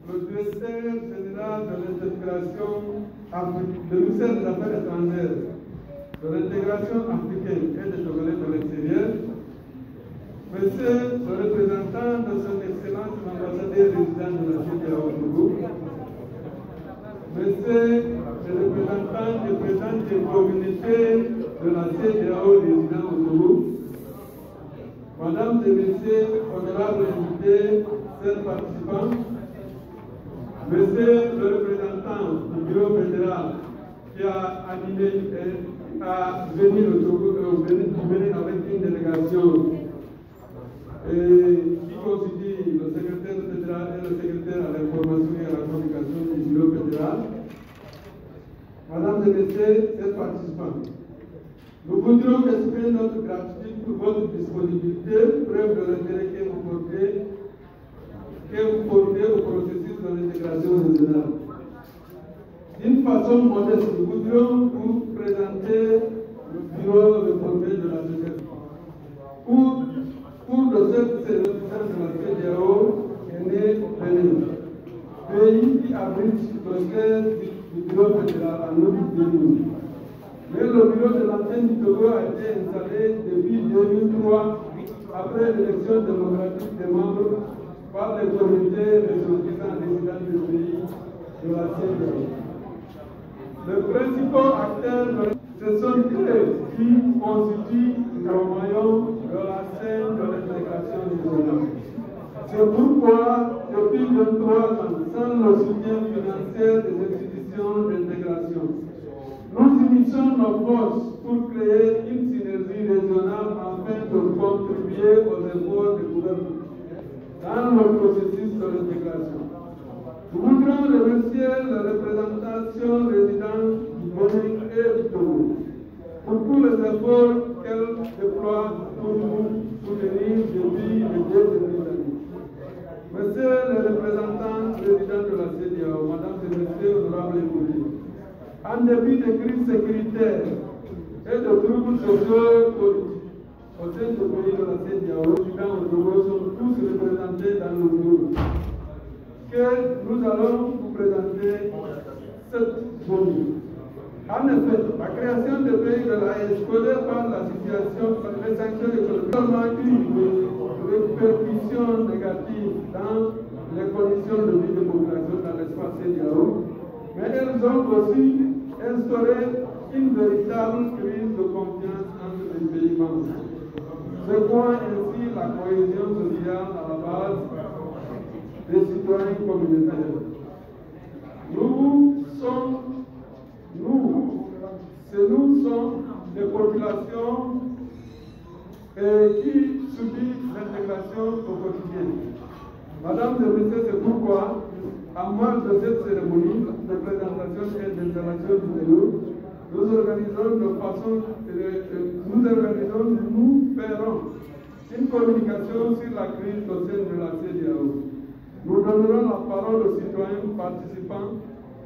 le directeur général de l'intégration de ministère des Affaires étrangères, de l'intégration africaine et des Togolais de l'extérieur, Monsieur le représentant de son Excellence l'ambassadeur résident de la CEDEAO au Togo, Monsieur le représentant des présidents des communautés de la CEDEAO résident au Togo, Mesdames et Messieurs, honorables invités, chers participants, Monsieur le représentant du bureau fédéral qui a animé à venir au Togo, venir avec une délégation qui constitue le secrétaire fédéral et le secrétaire à l'information et à la communication du bureau fédéral. Mesdames et Messieurs, chers participants, nous voudrions exprimer notre gratitude pour votre disponibilité, preuve de l'intérêt que vous portez au processus de l'intégration régionale. D'une façon modeste, nous voudrions vous présenter le bureau réformé de la société. Pour de cette célébration de la CEDEAO est né Bénin, pays qui abrite le siège du bureau fédéral en août 2000. Mais le bureau de l'antenne du Togo a été installé depuis 2003 après l'élection démocratique des membres par les communautés ressortissants résidents du pays de la CEDEAO. Les principaux acteurs, ce sont eux qui constituent le maillon de la scène de l'intégration régionale. C'est pourquoi, depuis 23 ans, sans le soutien financier des institutions d'intégration, nous unissons nos forces pour créer une synergie régionale afin de contribuer aux efforts du gouvernement dans le processus de l'intégration. Nous voudrons remercier la représentation résidente du Bénin et du Togo pour tous les efforts qu'elle déploie pour nous soutenir depuis les 2 dernières années. Monsieur le représentant président de la CEDEAO, Madame et Messieurs, honorables invités, en dépit des crises sécuritaires et de troubles sociaux-politiques au sein du pays de la CEDEAO, les résidents au Togo sont tous représentés dans le bureau que nous allons vous présenter cette journée. En effet, la création des pays de la AES causée par la situation, les sanctions économiques, a eu des répercussions négatives dans les conditions de vie démocratique dans l'espace CEDEAO, mais elles ont aussi instauré une véritable crise de confiance entre les pays membres. Ce point ainsi la cohésion sociale à la base des citoyens communautaires. Nous sommes des populations qui subissent l'intégration au quotidien. Madame et Messieurs, c'est pourquoi, en marge de cette cérémonie de présentation et d'installation du bureau, nous ferons une communication sur la crise au sein de la CEDEAO. Nous donnerons la parole aux citoyens participants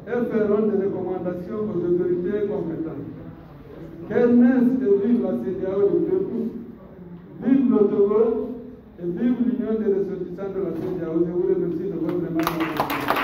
et ferons des recommandations aux autorités compétentes. Qu'elle naisse et vive la CEDEAO de tous, vive le Togo et vive l'Union des ressortissants de la CEDEAO. Je vous remercie de votre aimable attention.